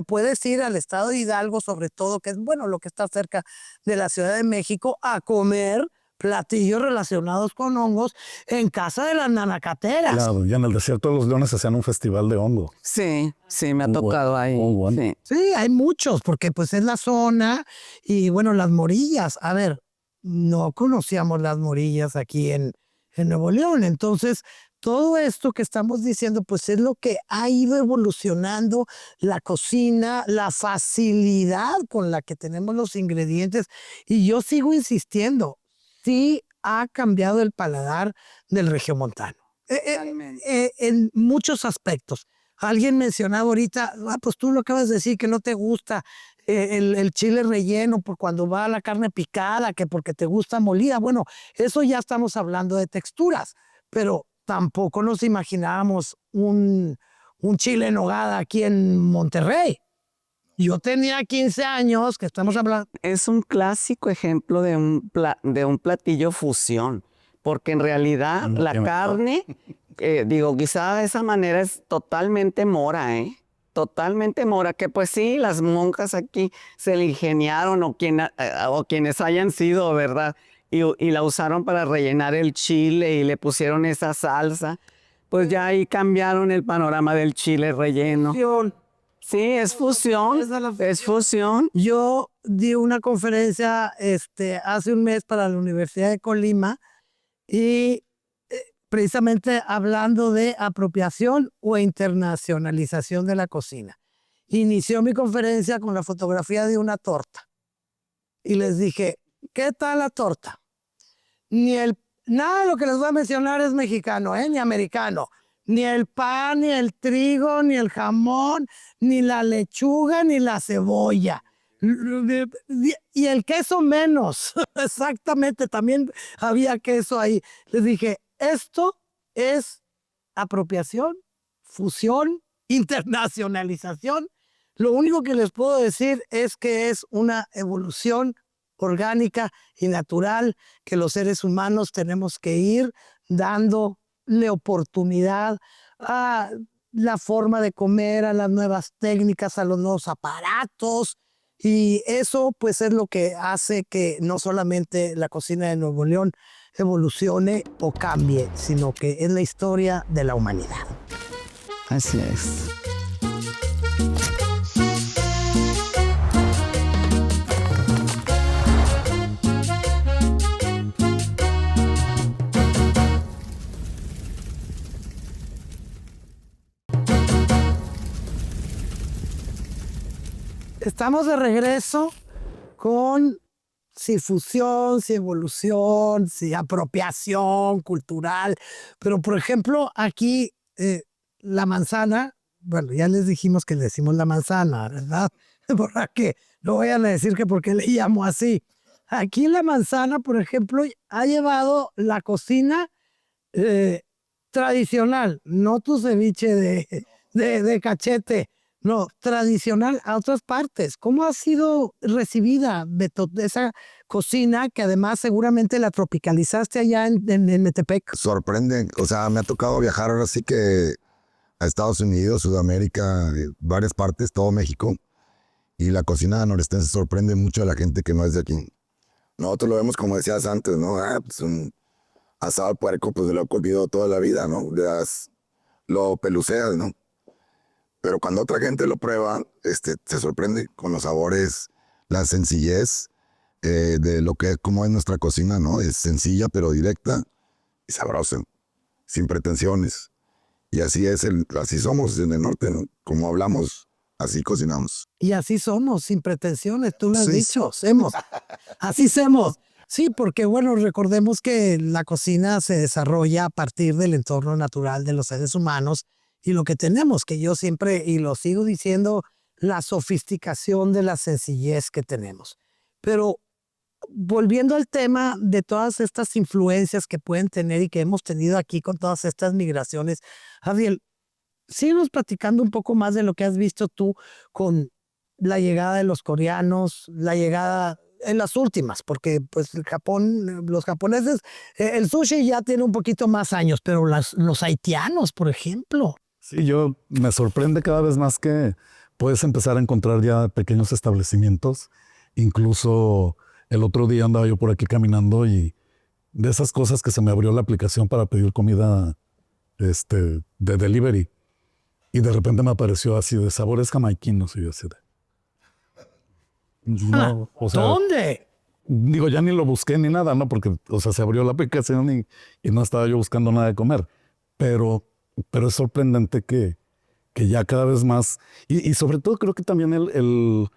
puedes ir al estado de Hidalgo, sobre todo, que es bueno lo que está cerca de la Ciudad de México, a comer platillos relacionados con hongos en casa de las nanacateras. Claro, y en el desierto de los Leones hacían un festival de hongo. Sí, me ha Muy tocado bueno, ahí. muy bueno. Sí. Sí, hay muchos, porque pues es la zona y bueno, las morillas. A ver, no conocíamos las morillas aquí en Nuevo León. Entonces, todo esto que estamos diciendo, pues es lo que ha ido evolucionando la cocina, la facilidad con la que tenemos los ingredientes. Y yo sigo insistiendo, sí ha cambiado el paladar del regiomontano. En muchos aspectos. Alguien mencionaba ahorita, pues tú lo acabas de decir, que no te gusta el chile relleno por cuando va la carne picada, que porque te gusta molida. Bueno, eso ya estamos hablando de texturas, pero tampoco nos imaginábamos un chile en nogada aquí en Monterrey. Yo tenía 15 años, que estamos hablando. Es un clásico ejemplo de un platillo fusión, porque en realidad No la tiene- carne, quizá de esa manera es totalmente mora, ¿eh? Totalmente mora, que pues sí, las monjas aquí se le ingeniaron o quienes hayan sido, ¿verdad? Y la usaron para rellenar el chile y le pusieron esa salsa. Pues ya ahí cambiaron el panorama del chile relleno. Sí, es fusión, es fusión. Yo di una conferencia hace un mes para la Universidad de Colima y precisamente hablando de apropiación o internacionalización de la cocina. Inició mi conferencia con la fotografía de una torta y les dije, ¿qué tal la torta? Nada de lo que les voy a mencionar es mexicano, ni americano. Ni el pan, ni el trigo, ni el jamón, ni la lechuga, ni la cebolla. Y el queso menos. Exactamente, también había queso ahí. Les dije, esto es apropiación, fusión, internacionalización. Lo único que les puedo decir es que es una evolución orgánica y natural que los seres humanos tenemos que ir dándole oportunidad a la forma de comer, a las nuevas técnicas, a los nuevos aparatos. Y eso pues es lo que hace que no solamente la cocina de Nuevo León evolucione o cambie, sino que es la historia de la humanidad. Así es. Estamos de regreso con si fusión, si evolución, si apropiación cultural. Pero, por ejemplo, aquí la manzana, bueno, ya les dijimos que le decimos la manzana, ¿verdad? ¿Por qué? No vayan a decir que por qué le llamo así. Aquí la manzana, por ejemplo, ha llevado la cocina tradicional, no tu ceviche de cachete, no, tradicional a otras partes. ¿Cómo ha sido recibida esa cocina que además seguramente la tropicalizaste allá en Metepec? Sorprende, o sea, me ha tocado viajar ahora sí que a Estados Unidos, Sudamérica, varias partes, todo México, y la cocina norestense sorprende mucho a la gente que no es de aquí. Nosotros lo vemos como decías antes, ¿no? Pues un asado al puerco, pues lo he comido toda la vida, ¿no? Lo peluceas, ¿no? Pero cuando otra gente lo prueba, se sorprende con los sabores, la sencillez de lo que es, como es nuestra cocina, ¿no? Es sencilla, pero directa y sabrosa, sin pretensiones. Y así así somos en el norte, ¿no? Como hablamos, así cocinamos. Y así somos, sin pretensiones, tú lo has Sí. dicho, somos. Así somos. Sí, porque bueno, recordemos que la cocina se desarrolla a partir del entorno natural de los seres humanos y lo que tenemos, que yo siempre, y lo sigo diciendo, la sofisticación de la sencillez que tenemos. Pero volviendo al tema de todas estas influencias que pueden tener y que hemos tenido aquí con todas estas migraciones, Javier, síguenos platicando un poco más de lo que has visto tú con la llegada de los coreanos, la llegada en las últimas, porque pues el Japón, los japoneses, el sushi ya tiene un poquito más años, pero los haitianos, por ejemplo. Sí, me sorprende cada vez más que puedes empezar a encontrar ya pequeños establecimientos. Incluso el otro día andaba yo por aquí caminando y de esas cosas que se me abrió la aplicación para pedir comida de delivery. Y de repente me apareció así de sabores jamaiquinos y yo así de... No, o sea, ¿Dónde? digo, ya ni lo busqué ni nada, ¿no? Porque, o sea, se abrió la aplicación y no estaba yo buscando nada de comer. Pero es sorprendente que ya cada vez más... Y sobre todo creo que también el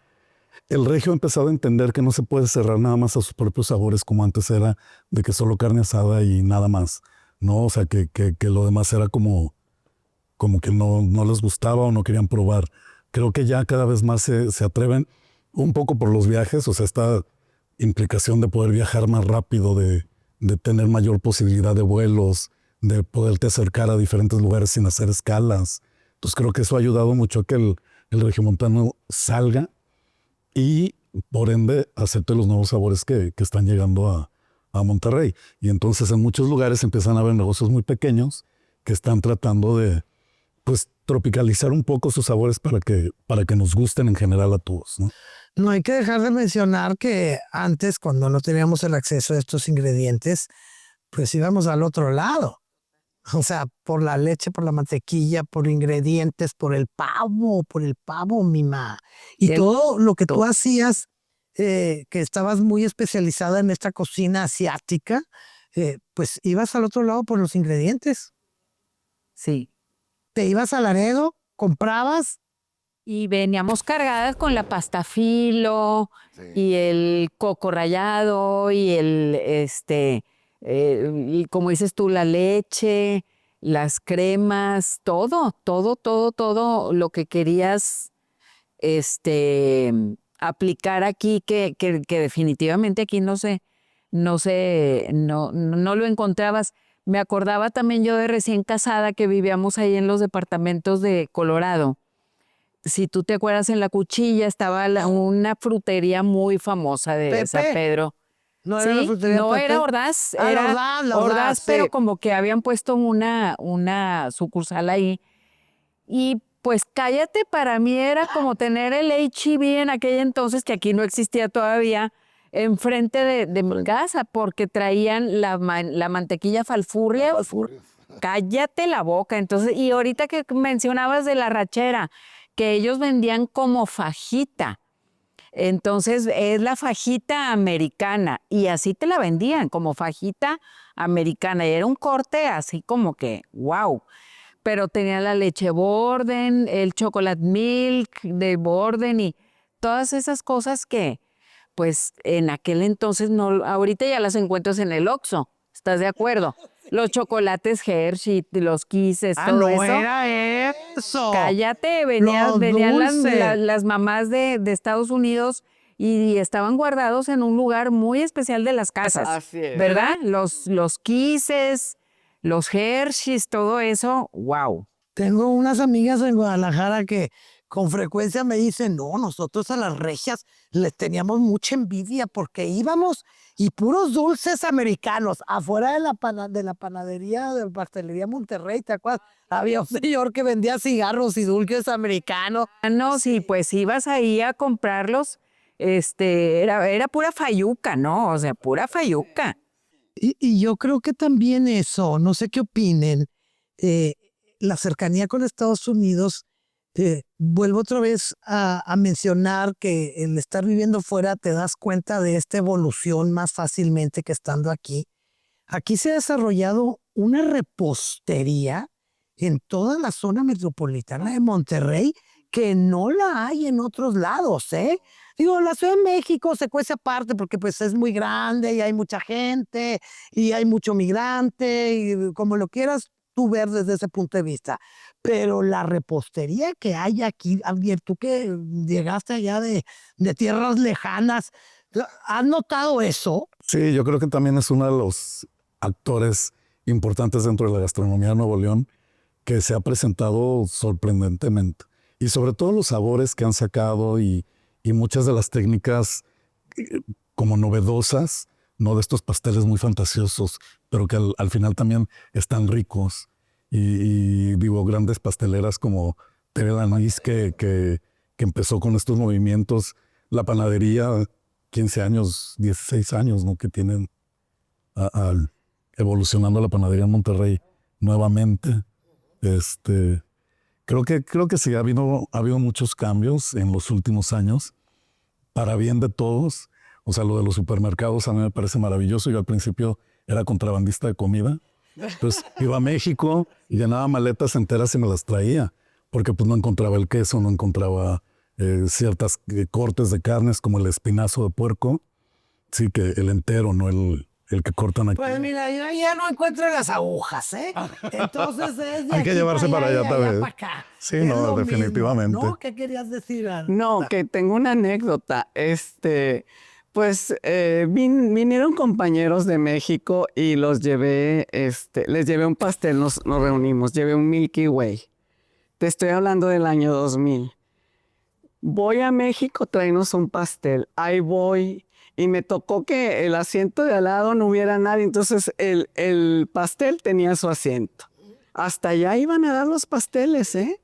regio ha empezado a entender que no se puede cerrar nada más a sus propios sabores como antes era, de que solo carne asada y nada más, ¿no? O sea, que lo demás era como que no les gustaba o no querían probar. Creo que ya cada vez más se atreven, un poco por los viajes, o sea, esta implicación de poder viajar más rápido, de tener mayor posibilidad de vuelos, de poderte acercar a diferentes lugares sin hacer escalas. Entonces creo que eso ha ayudado mucho a que el regiomontano salga y por ende acepte los nuevos sabores que están llegando a Monterrey. Y entonces en muchos lugares empiezan a haber negocios muy pequeños que están tratando de pues tropicalizar un poco sus sabores para que nos gusten en general a todos, ¿no? No hay que dejar de mencionar que antes, cuando no teníamos el acceso a estos ingredientes, pues íbamos al otro lado. O sea, por la leche, por la mantequilla, por ingredientes, por el pavo, mima. Y todo lo que tú hacías, que estabas muy especializada en esta cocina asiática, pues ibas al otro lado por los ingredientes. Sí. Te ibas a Laredo, comprabas. Y veníamos cargadas con la pasta filo y el coco rallado y y como dices tú, la leche, las cremas, todo lo que querías aplicar aquí, que definitivamente aquí no lo encontrabas. Me acordaba también yo de recién casada que vivíamos ahí en los departamentos de Colorado. Si tú te acuerdas, en La Cuchilla estaba una frutería muy famosa de San Pedro. No ¿Sí? era la frutería No Pepe. era Ordaz, Ah, era la Ordaz, pero sí. como que habían puesto una sucursal ahí. Y pues cállate, para mí era como tener el H-E-B en aquel entonces, que aquí no existía todavía, enfrente de mi casa, porque traían la mantequilla falfurria. Cállate la boca. Entonces, y ahorita que mencionabas de la rachera, que ellos vendían como fajita. Entonces, es la fajita americana y así te la vendían, como fajita americana. Y era un corte así como que, wow. Pero tenía la leche Borden, el chocolate milk de Borden y todas esas cosas que, pues, en aquel entonces no, ahorita ya las encuentras en el Oxxo. ¿Estás de acuerdo? Los chocolates Hershey, los Kisses, todo no eso. era eso. Cállate, venían dulce. las mamás de Estados Unidos y estaban guardados en un lugar muy especial de las casas. Así es. ¿Verdad? Los Kisses, los Hershey's, todo eso, wow. Tengo unas amigas en Guadalajara que con frecuencia me dicen, no, nosotros a las regias les teníamos mucha envidia porque íbamos y puros dulces americanos. Afuera de la panadería, de la pastelería Monterrey, ¿te acuerdas? Había un señor que vendía cigarros y dulces americanos. No, sí, pues ibas ahí a comprarlos, era pura fayuca, ¿no? O sea, pura fayuca. Y yo creo que también eso, no sé qué opinen, eh, la cercanía con Estados Unidos, vuelvo otra vez a mencionar que el estar viviendo fuera te das cuenta de esta evolución más fácilmente que estando aquí. Aquí se ha desarrollado una repostería en toda la zona metropolitana de Monterrey que no la hay en otros lados, ¿eh? Digo, la Ciudad de México se cuece aparte porque pues es muy grande y hay mucha gente y hay mucho migrante y como lo quieras tú ver desde ese punto de vista. Pero la repostería que hay aquí, Javier, tú que llegaste allá de tierras lejanas, ¿has notado eso? Sí, yo creo que también es uno de los actores importantes dentro de la gastronomía de Nuevo León que se ha presentado sorprendentemente. Y sobre todo los sabores que han sacado y muchas de las técnicas como novedosas, no de estos pasteles muy fantasiosos, pero que al final también están ricos. Y digo, grandes pasteleras como Tere Lanís, que empezó con estos movimientos, la panadería, 15 años, 16 años, ¿no? Que tienen evolucionando la panadería en Monterrey nuevamente. Creo que sí, ha habido muchos cambios en los últimos años, para bien de todos. O sea, lo de los supermercados a mí me parece maravilloso. Yo al principio era contrabandista de comida. Entonces iba a México y llenaba maletas enteras y me las traía, porque pues no encontraba el queso, no encontraba ciertas cortes de carnes como el espinazo de puerco. Sí, que el entero, no el que cortan aquí. Pues mira, yo ya no encuentro las agujas, ¿eh? Entonces es de Hay que aquí llevarse para allá y también. para acá. Sí, Es no, lo mismo, definitivamente. ¿no? ¿Qué querías decir, Ana? No, que tengo una anécdota. Pues vinieron compañeros de México y los llevé, les llevé un pastel, nos reunimos, llevé un Milky Way. Te estoy hablando del año 2000. Voy a México, tráenos un pastel. Ahí voy. Y me tocó que el asiento de al lado no hubiera nadie. Entonces el pastel tenía su asiento. Hasta allá iban a dar los pasteles, ¿eh?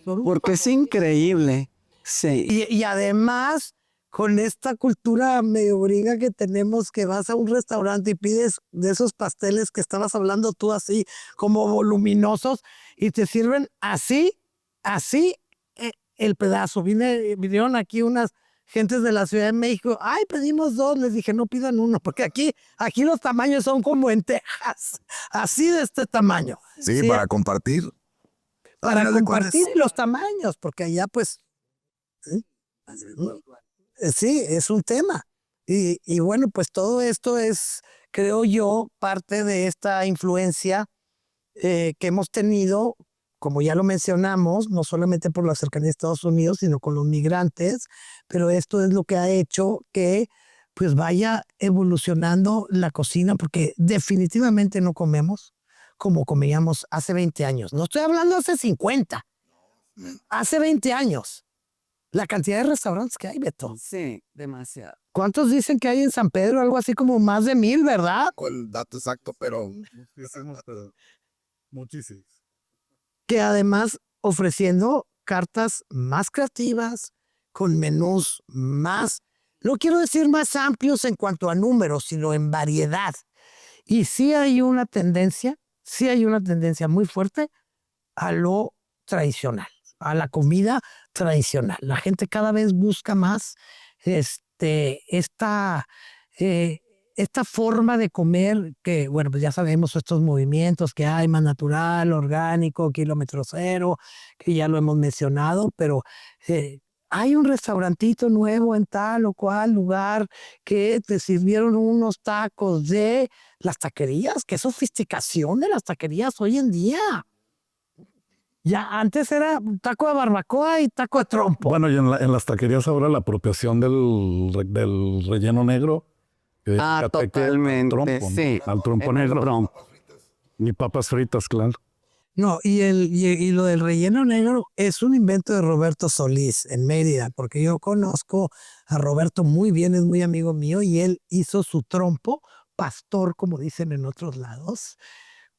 Porque es increíble. Sí. Y además, con esta cultura medio gringa que tenemos, que vas a un restaurante y pides de esos pasteles que estabas hablando tú así, como voluminosos, y te sirven así, el pedazo. Vinieron aquí unas gentes de la Ciudad de México. Ay, pedimos dos. Les dije, no pidan uno, porque aquí los tamaños son como en Texas, así de este tamaño. Sí, para compartir. Para Final de compartir cuentas, los tamaños, porque allá pues, ¿eh? Sí, es un tema. Y bueno, pues todo esto es, creo yo, parte de esta influencia que hemos tenido, como ya lo mencionamos, no solamente por la cercanía de Estados Unidos, sino con los migrantes, pero esto es lo que ha hecho que pues vaya evolucionando la cocina, porque definitivamente no comemos como comíamos hace 20 años. No estoy hablando hace 50, hace 20 años. La cantidad de restaurantes que hay, Beto. Sí, demasiado. ¿Cuántos dicen que hay en San Pedro? Algo así como más de 1000, ¿verdad? con el dato exacto, pero Muchísimos. Que además ofreciendo cartas más creativas, con menús más, no quiero decir más amplios en cuanto a números, sino en variedad. Y sí hay una tendencia muy fuerte a lo tradicional, a la comida tradicional. La gente cada vez busca más esta forma de comer que, bueno, pues ya sabemos estos movimientos que hay, más natural, orgánico, kilómetro cero, que ya lo hemos mencionado, pero hay un restaurantito nuevo en tal o cual lugar que te sirvieron unos tacos de las taquerías. Qué sofisticación de las taquerías hoy en día. Ya antes era taco de barbacoa y taco de trompo. Bueno, y en las taquerías ahora la apropiación del relleno negro. Totalmente, Al trompo, sí. al trompo El negro. trompo. Y papas fritas, claro. No, y lo del relleno negro es un invento de Roberto Solís en Mérida, porque yo conozco a Roberto muy bien, es muy amigo mío, y él hizo su trompo, pastor, como dicen en otros lados,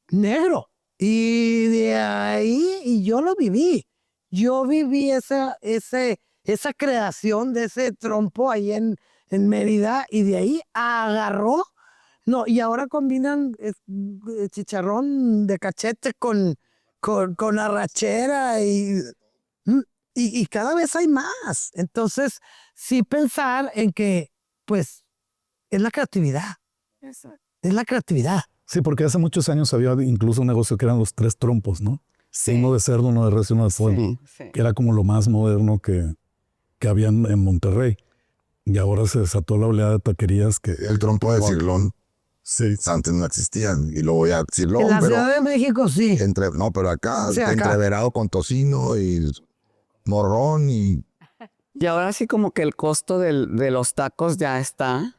negro. Y de ahí, y yo lo viví. Yo viví esa creación de ese trompo ahí en Mérida, y de ahí agarró. No, y ahora combinan chicharrón de cachete con arrachera mm, y cada vez hay más. Entonces, sí pensar en que, pues, es la creatividad. Es la creatividad. Sí, porque hace muchos años había incluso un negocio que eran los 3 trompos, ¿no? Sí. Uno de cerdo, uno de res y uno de fuego, Sí. que era como lo más moderno que había en Monterrey. Y ahora se desató la oleada de taquerías que... El trompo de cirlón Sí, antes no existían. Y luego ya cirlón, En la pero Ciudad de México sí. no, pero acá, Sí, acá. entreverado con tocino y morrón y Y ahora sí como que el costo de los tacos ya está.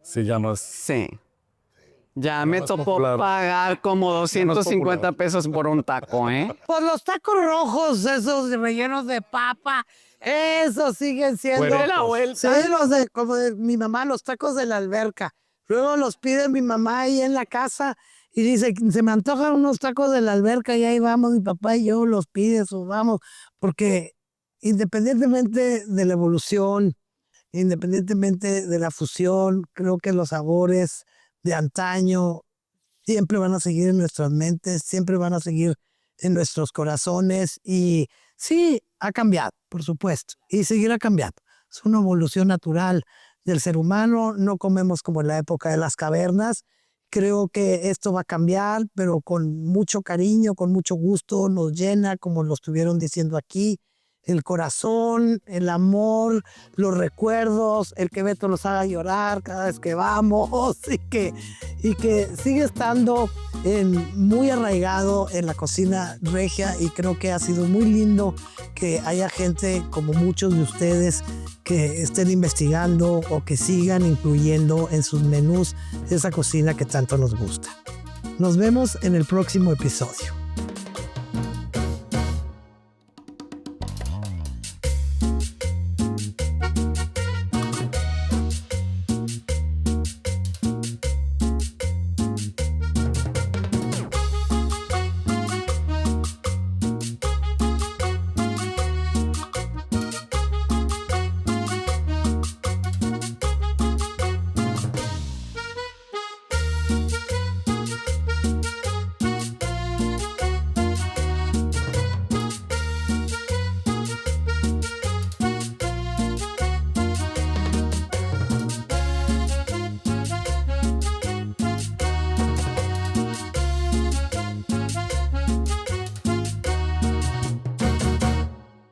sí, ya no es... Sí. Ya me es tocó popular. pagar como 250 pesos por un taco, ¿eh? Pues los tacos rojos, esos rellenos de papa, esos siguen siendo. Güeritos. La vuelta. Sí, como de mi mamá, los tacos de la alberca. Luego los pide mi mamá ahí en la casa y dice, se me antojan unos tacos de la alberca y ahí vamos, mi papá y yo los pide, vamos, porque independientemente de la evolución, independientemente de la fusión, creo que los sabores de antaño siempre van a seguir en nuestras mentes, siempre van a seguir en nuestros corazones y sí, ha cambiado, por supuesto, y seguirá cambiando. Es una evolución natural del ser humano, no comemos como en la época de las cavernas. Creo que esto va a cambiar, pero con mucho cariño, con mucho gusto, nos llena, como lo estuvieron diciendo aquí, el corazón, el amor, los recuerdos, el que Beto nos haga llorar cada vez que vamos y que sigue estando muy arraigado en la cocina regia, y creo que ha sido muy lindo que haya gente como muchos de ustedes que estén investigando o que sigan incluyendo en sus menús esa cocina que tanto nos gusta. Nos vemos en el próximo episodio.